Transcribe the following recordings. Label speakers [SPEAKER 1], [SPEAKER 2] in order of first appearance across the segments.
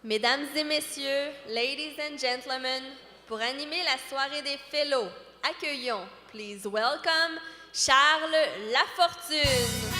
[SPEAKER 1] Mesdames et messieurs, ladies and gentlemen, pour animer la soirée des Fellows, accueillons, please welcome, Charles Lafortune.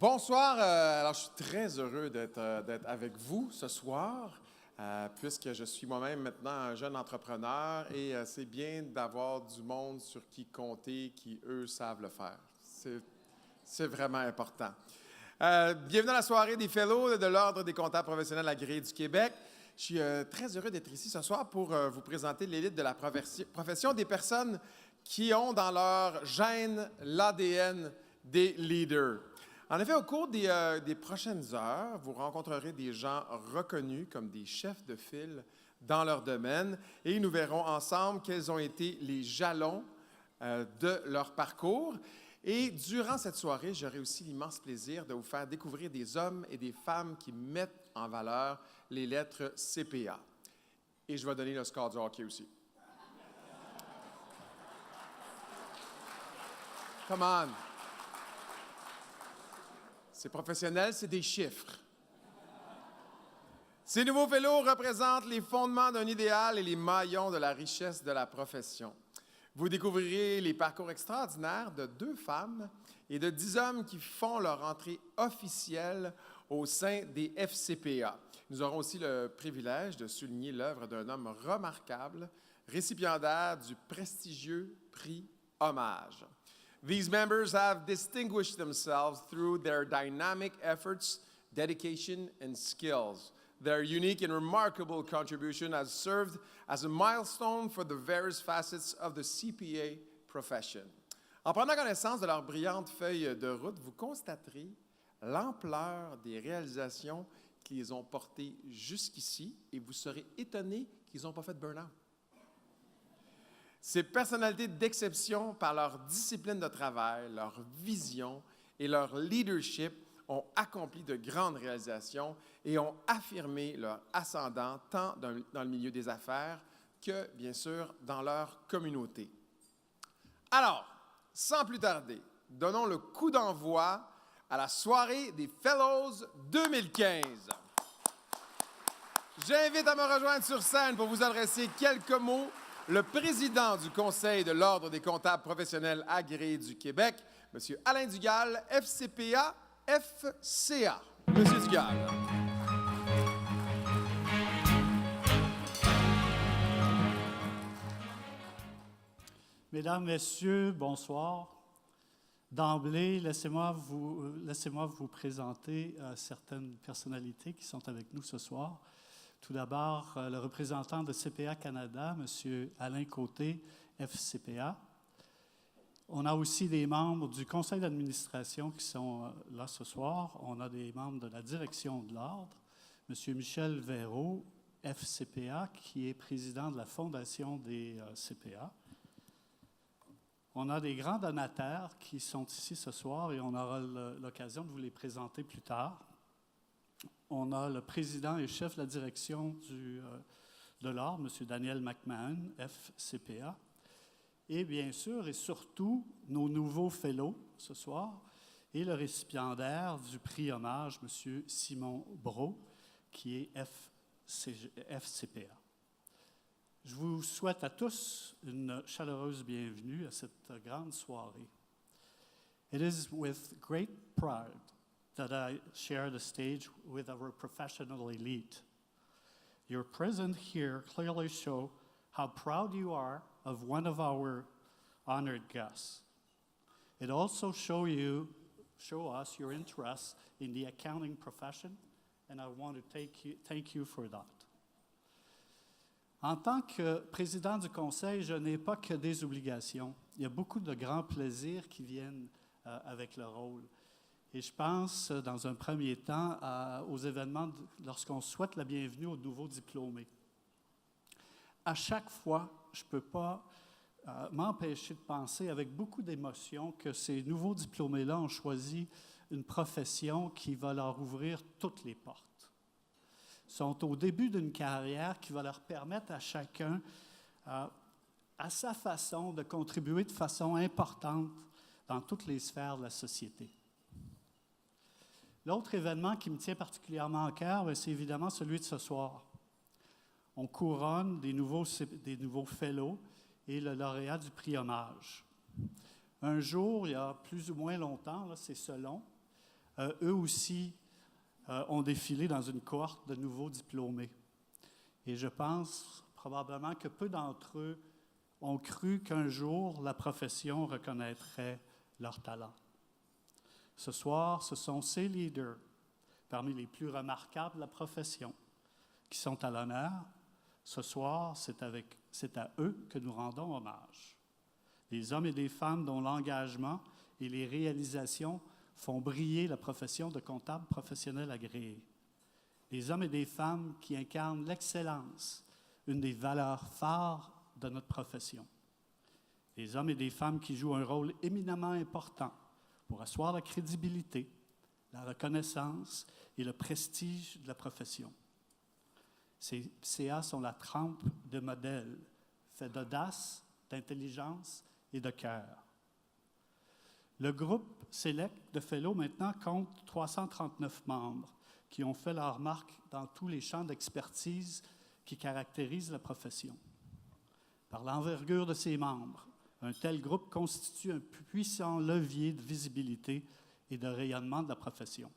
[SPEAKER 2] Bonsoir, alors je suis très heureux d'être avec vous ce soir, puisque je suis moi-même maintenant un jeune entrepreneur et c'est bien d'avoir du monde sur qui compter, qui eux savent le faire. C'est vraiment important. Bienvenue à la soirée des Fellows de l'Ordre des comptables professionnels agréés du Québec. Je suis très heureux d'être ici ce soir pour vous présenter l'élite de la profession des personnes qui ont dans leur gène l'ADN des leaders. En effet, au cours des prochaines heures, vous rencontrerez des gens reconnus comme des chefs de file dans leur domaine et nous verrons ensemble quels ont été les jalons de leur parcours. Et durant cette soirée, j'aurai aussi l'immense plaisir de vous faire découvrir des hommes et des femmes qui mettent en valeur les lettres CPA. Et je vais donner le score du hockey aussi. Come on! C'est professionnel, c'est des chiffres. Ces nouveaux Fellows représentent les fondements d'un idéal et les maillons de la richesse de la profession. Vous découvrirez les parcours extraordinaires de 2 femmes et de 10 hommes qui font leur entrée officielle au sein des FCPA. Nous aurons aussi le privilège de souligner l'œuvre d'un homme remarquable, récipiendaire du prestigieux prix Hommage. These members have distinguished themselves through their dynamic efforts, dedication, and skills. Their unique and remarkable contribution has served as a milestone for the various facets of the CPA profession. En prenant connaissance de leur brillante feuille de route, vous constaterez l'ampleur des réalisations qu'ils ont portées jusqu'ici et vous serez étonné qu'ils n'ont pas fait de burn-out. Ces personnalités d'exception, par leur discipline de travail, leur vision et leur leadership, ont accompli de grandes réalisations et ont affirmé leur ascendant tant dans le milieu des affaires que, bien sûr, dans leur communauté. Alors, sans plus tarder, donnons le coup d'envoi à la soirée des Fellows 2015. J'invite à me rejoindre sur scène pour vous adresser quelques mots le président du Conseil de l'Ordre des comptables professionnels agréés du Québec, M. Alain Dugal, FCPA, FCA. M. Dugal.
[SPEAKER 3] Mesdames, Messieurs, bonsoir. D'emblée, laissez-moi vous présenter certaines personnalités qui sont avec nous ce soir. Tout d'abord, le représentant de CPA Canada, M. Alain Côté, FCPA. On a aussi des membres du conseil d'administration qui sont là ce soir. On a des membres de la direction de l'Ordre, M. Michel Véraud, FCPA, qui est président de la Fondation des CPA. On a des grands donataires qui sont ici ce soir et on aura l'occasion de vous les présenter plus tard. On a le président et chef de la direction de l'Ordre, M. Daniel McMahon, FCPA. Et bien sûr et surtout, nos nouveaux fellows ce soir et le récipiendaire du prix Hommage, M. Simon Brault, qui est FCPA. Je vous souhaite à tous une chaleureuse bienvenue à cette grande soirée. It is with great pride that I share the stage with our professional elite. Your presence here clearly shows how proud you are of one of our honored guests. It also shows us your interest in the accounting profession, and I want to thank you for that. En tant que président du Conseil, je n'ai pas que des obligations. Il y a beaucoup de grands plaisirs qui viennent avec le rôle. Et je pense, dans un premier temps, aux événements lorsqu'on souhaite la bienvenue aux nouveaux diplômés. À chaque fois, je ne peux pas m'empêcher de penser avec beaucoup d'émotion que ces nouveaux diplômés-là ont choisi une profession qui va leur ouvrir toutes les portes. Ils sont au début d'une carrière qui va leur permettre à chacun, à sa façon, de contribuer de façon importante dans toutes les sphères de la société. L'autre événement qui me tient particulièrement à cœur, c'est évidemment celui de ce soir. On couronne des nouveaux fellows et le lauréat du prix Hommage. Un jour, il y a plus ou moins longtemps, là, c'est selon, eux aussi ont défilé dans une cohorte de nouveaux diplômés. Et je pense probablement que peu d'entre eux ont cru qu'un jour, la profession reconnaîtrait leur talent. Ce soir, ce sont ces leaders, parmi les plus remarquables de la profession, qui sont à l'honneur. Ce soir, c'est à eux que nous rendons hommage. Des hommes et des femmes dont l'engagement et les réalisations font briller la profession de comptable professionnel agréé. Des hommes et des femmes qui incarnent l'excellence, une des valeurs phares de notre profession. Des hommes et des femmes qui jouent un rôle éminemment important pour asseoir la crédibilité, la reconnaissance et le prestige de la profession. Ces CA sont la trempe de modèles, faits d'audace, d'intelligence et de cœur. Le groupe Select de Fellows maintenant compte 339 membres qui ont fait leur marque dans tous les champs d'expertise qui caractérisent la profession. Par l'envergure de ses membres, un tel groupe constitue un puissant levier de visibilité et de rayonnement de la profession.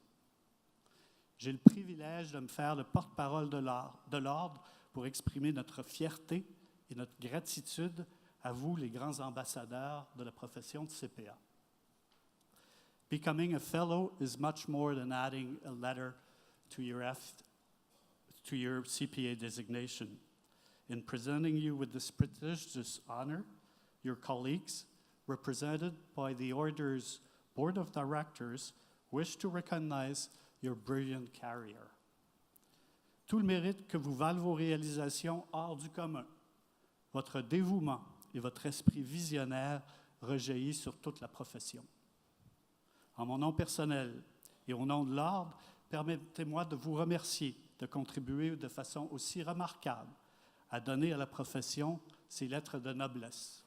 [SPEAKER 3] J'ai le privilège de me faire le porte-parole de l'Ordre pour exprimer notre fierté et notre gratitude à vous, les grands ambassadeurs de la profession de CPA. Becoming a fellow is much more than adding a letter to your CPA designation. In presenting you with this prestigious honor, your colleagues, represented by the Order's Board of Directors, wish to recognize your brilliant career. Tout le mérite que vous valent vos réalisations hors du commun, votre dévouement et votre esprit visionnaire rejaillit sur toute la profession. En mon nom personnel et au nom de l'Ordre, permettez-moi de vous remercier de contribuer de façon aussi remarquable à donner à la profession ses lettres de noblesse.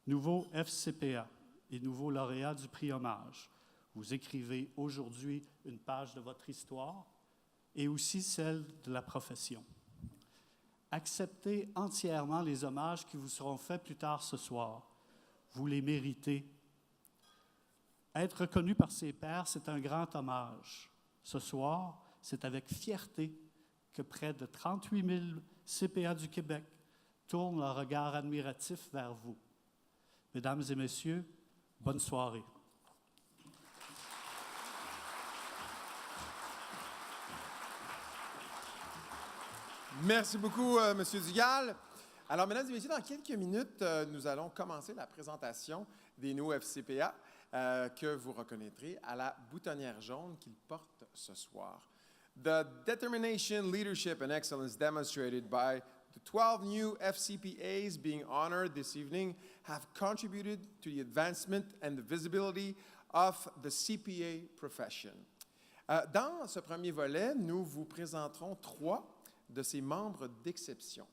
[SPEAKER 3] Nouveau FCPA et nouveau lauréat du prix Hommage, vous écrivez aujourd'hui une page de votre histoire et aussi celle de la profession. Acceptez entièrement les hommages qui vous seront faits plus tard ce soir. Vous les méritez. Être reconnu par ses pairs, c'est un grand hommage. Ce soir, c'est avec fierté que près de 38 000 CPA du Québec tournent leur regard admiratif vers vous. Mesdames et messieurs, bonne soirée.
[SPEAKER 2] Merci beaucoup, M. Dugal. Alors, mesdames et messieurs, dans quelques minutes, nous allons commencer la présentation des nouveaux FCPA que vous reconnaîtrez à la boutonnière jaune qu'ils portent ce soir. The determination, leadership, and excellence demonstrated by the 12 new FCPAs being honored this evening have contributed to the advancement and the visibility of the CPA profession. Dans ce premier volet, nous vous présenterons 3 de ces membres d'exception.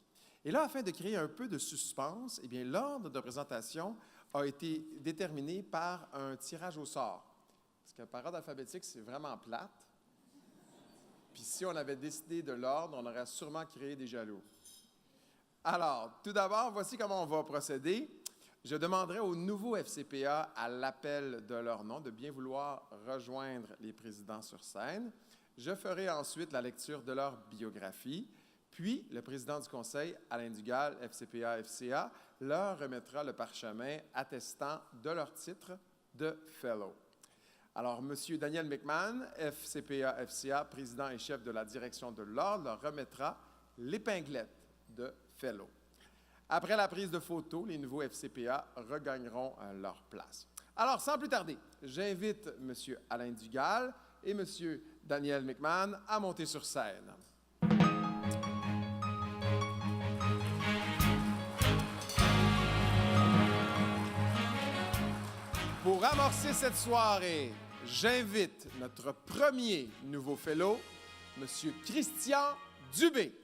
[SPEAKER 2] Et là, afin de créer un peu de suspense, eh bien, l'ordre de présentation a été déterminé par un tirage au sort. Parce que par ordre alphabétique, c'est vraiment plate. Puis si on avait décidé de l'ordre, on aurait sûrement créé des jaloux. Alors, tout d'abord, voici comment on va procéder. Je demanderai aux nouveaux FCPA, à l'appel de leur nom, de bien vouloir rejoindre les présidents sur scène. Je ferai ensuite la lecture de leur biographie. Puis, le président du conseil, Alain Dugal, FCPA-FCA, leur remettra le parchemin attestant de leur titre de Fellow. Alors, M. Daniel McMahon, FCPA-FCA, président et chef de la direction de l'Ordre, leur remettra l'épinglette de Fellow. Après la prise de photos, les nouveaux FCPA regagneront leur place. Alors, sans plus tarder, j'invite M. Alain Dugal et M. Daniel McMahon à monter sur scène. Pour amorcer cette soirée, j'invite notre premier nouveau fellow, M. Christian Dubé.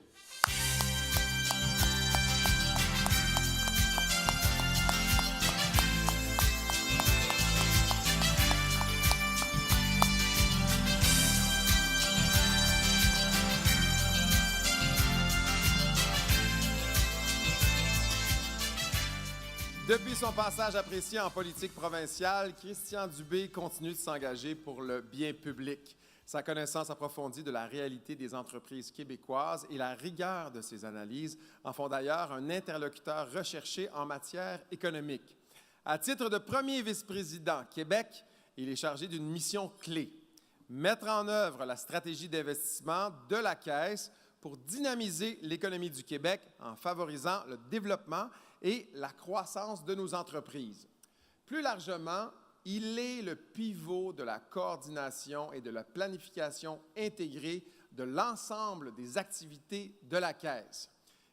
[SPEAKER 2] Depuis son passage apprécié en politique provinciale, Christian Dubé continue de s'engager pour le bien public. Sa connaissance approfondie de la réalité des entreprises québécoises et la rigueur de ses analyses en font d'ailleurs un interlocuteur recherché en matière économique. À titre de premier vice-président Québec, il est chargé d'une mission clé: mettre en œuvre la stratégie d'investissement de la Caisse pour dynamiser l'économie du Québec en favorisant le développement et la croissance de nos entreprises. Plus largement, il est le pivot de la coordination et de la planification intégrée de l'ensemble des activités de la Caisse.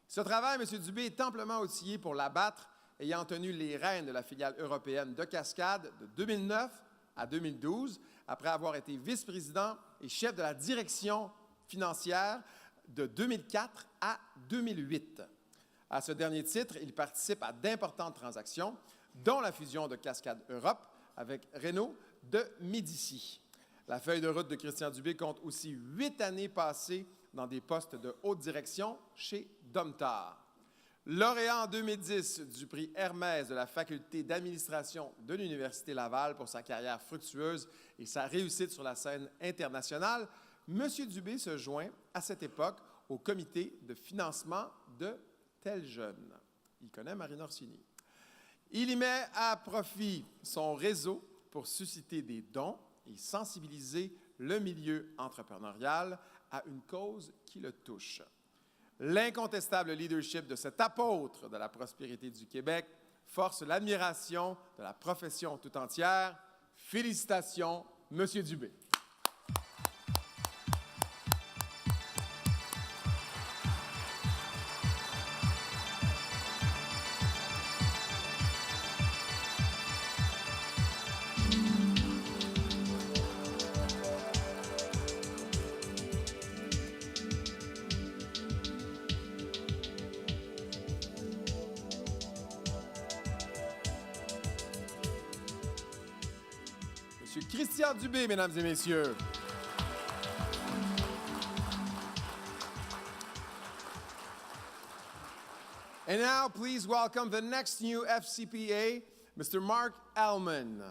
[SPEAKER 2] Ce travail, M. Dubé est amplement outillé pour l'abattre, ayant tenu les rênes de la filiale européenne de Cascade de 2009 à 2012, après avoir été vice-président et chef de la direction financière de 2004 à 2008. À ce dernier titre, il participe à d'importantes transactions, dont la fusion de Cascade Europe avec Renault de Médicis. La feuille de route de Christian Dubé compte aussi 8 années passées dans des postes de haute direction chez Domtar. Lauréat en 2010 du prix Hermès de la Faculté d'administration de l'Université Laval pour sa carrière fructueuse et sa réussite sur la scène internationale, M. Dubé se joint à cette époque au comité de financement de Tel Jeune. Il connaît Marine Orsini. Il y met à profit son réseau pour susciter des dons et sensibiliser le milieu entrepreneurial à une cause qui le touche. L'incontestable leadership de cet apôtre de la prospérité du Québec force l'admiration de la profession tout entière. Félicitations, M. Dubé. Monsieur Christian Dubé, mesdames et messieurs. And now, please welcome the next new FCPA, Mr. Mark Alman.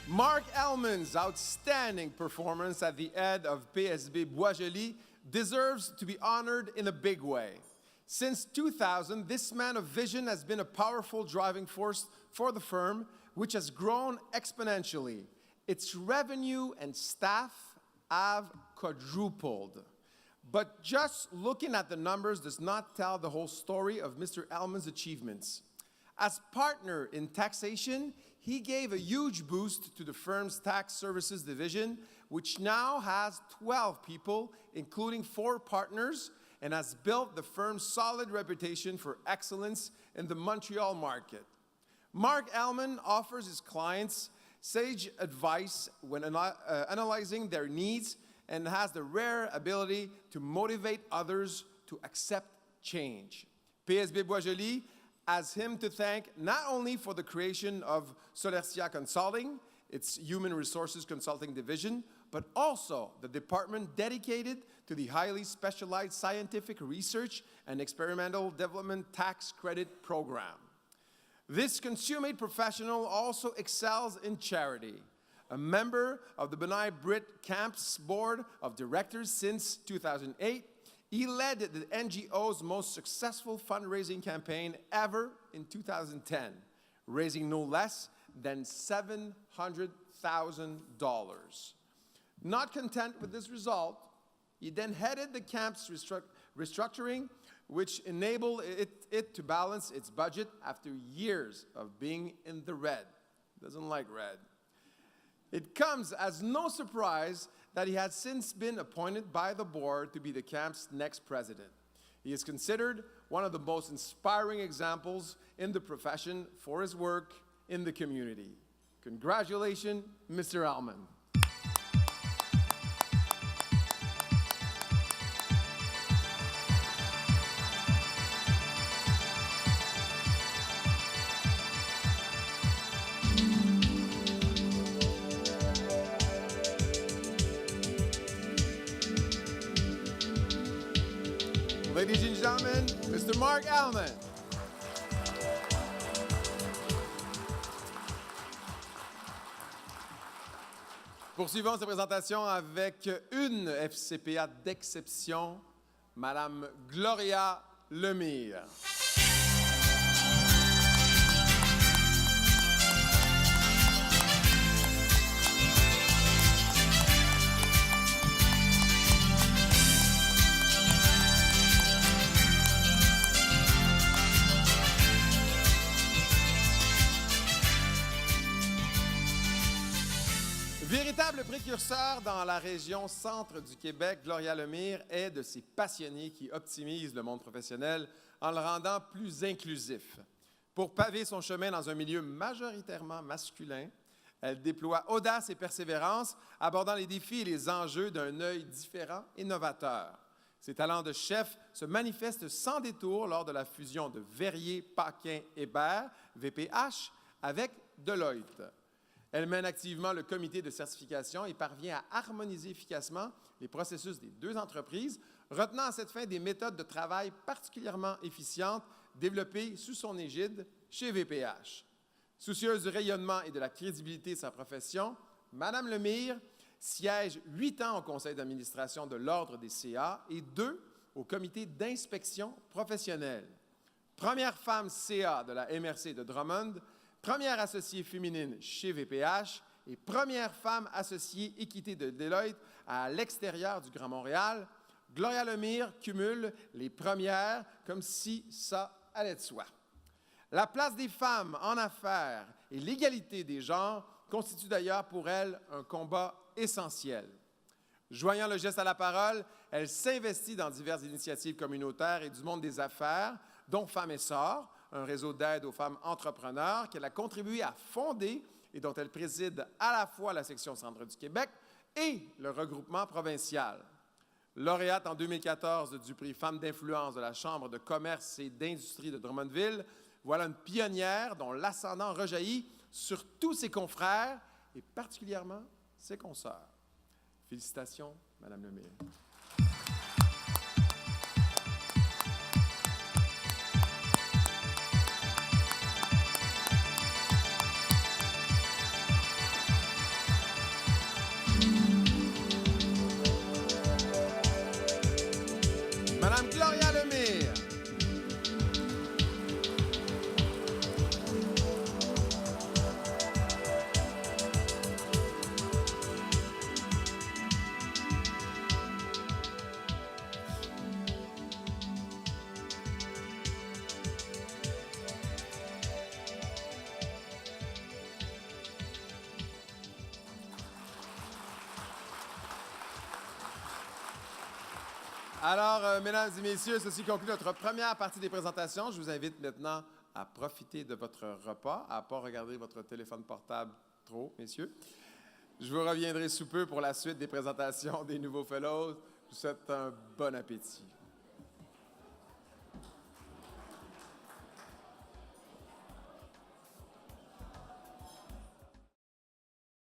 [SPEAKER 2] Mark Alman's outstanding performance at the head of PSB Boisjoli deserves to be honored in a big way. Since 2000, this man of vision has been a powerful driving force for the firm, which has grown exponentially. Its revenue and staff have quadrupled. But just looking at the numbers does not tell the whole story of Mr. Alman's achievements. As partner in taxation, he gave a huge boost to the firm's tax services division, which now has 12 people, including 4 partners, and has built the firm's solid reputation for excellence in the Montreal market. Mark Alman offers his clients sage advice when analyzing their needs and has the rare ability to motivate others to accept change. PSB Boisjoli has him to thank not only for the creation of Solercia Consulting, its human resources consulting division, but also the department dedicated to the highly specialized scientific research and experimental development tax credit program. This consummate professional also excels in charity. A member of the Benai Brit Camp's board of directors since 2008, he led the NGO's most successful fundraising campaign ever in 2010, raising no less than $700,000. Not content with this result, he then headed the camp's restructuring, which enabled it to balance its budget after years of being in the red. Doesn't like red. It comes as no surprise that he has since been appointed by the board to be the camp's next president. He is considered one of the most inspiring examples in the profession for his work in the community. Congratulations, Mr. Allman. Ladies and gentlemen, Mr. Mark Allman. Poursuivons cette présentation avec une FCPA d'exception, Madame Gloria Lemire. Véritable précurseur dans la région centre du Québec, Gloria Lemire est de ces passionnés qui optimisent le monde professionnel en le rendant plus inclusif. Pour paver son chemin dans un milieu majoritairement masculin, elle déploie audace et persévérance, abordant les défis et les enjeux d'un œil différent et novateur. Ses talents de chef se manifestent sans détour lors de la fusion de Verrier, Paquin, Hébert, VPH, avec Deloitte. Elle mène activement le comité de certification et parvient à harmoniser efficacement les processus des deux entreprises, retenant à cette fin des méthodes de travail particulièrement efficientes développées sous son égide chez VPH. Soucieuse du rayonnement et de la crédibilité de sa profession, Mme Lemire siège 8 ans au conseil d'administration de l'Ordre des CA et 2 au comité d'inspection professionnelle. Première femme CA de la MRC de Drummond, première associée féminine chez VPH et première femme associée équité de Deloitte à l'extérieur du Grand Montréal, Gloria Lemire cumule les premières comme si ça allait de soi. La place des femmes en affaires et l'égalité des genres constituent d'ailleurs pour elle un combat essentiel. Joignant le geste à la parole, elle s'investit dans diverses initiatives communautaires et du monde des affaires, dont Femmes Essor, un réseau d'aide aux femmes entrepreneurs qu'elle a contribué à fonder et dont elle préside à la fois la section centre du Québec et le regroupement provincial. Lauréate en 2014 du prix Femmes d'influence de la Chambre de commerce et d'industrie de Drummondville, voilà une pionnière dont l'ascendant rejaillit sur tous ses confrères et particulièrement ses consoeurs. Félicitations, Madame Lemire. Madame Gloria Lemire. Alors, mesdames et messieurs, ceci conclut notre première partie des présentations. Je vous invite maintenant à profiter de votre repas, à ne pas regarder votre téléphone portable trop, messieurs. Je vous reviendrai sous peu pour la suite des présentations des nouveaux fellows. Je vous souhaite un bon appétit.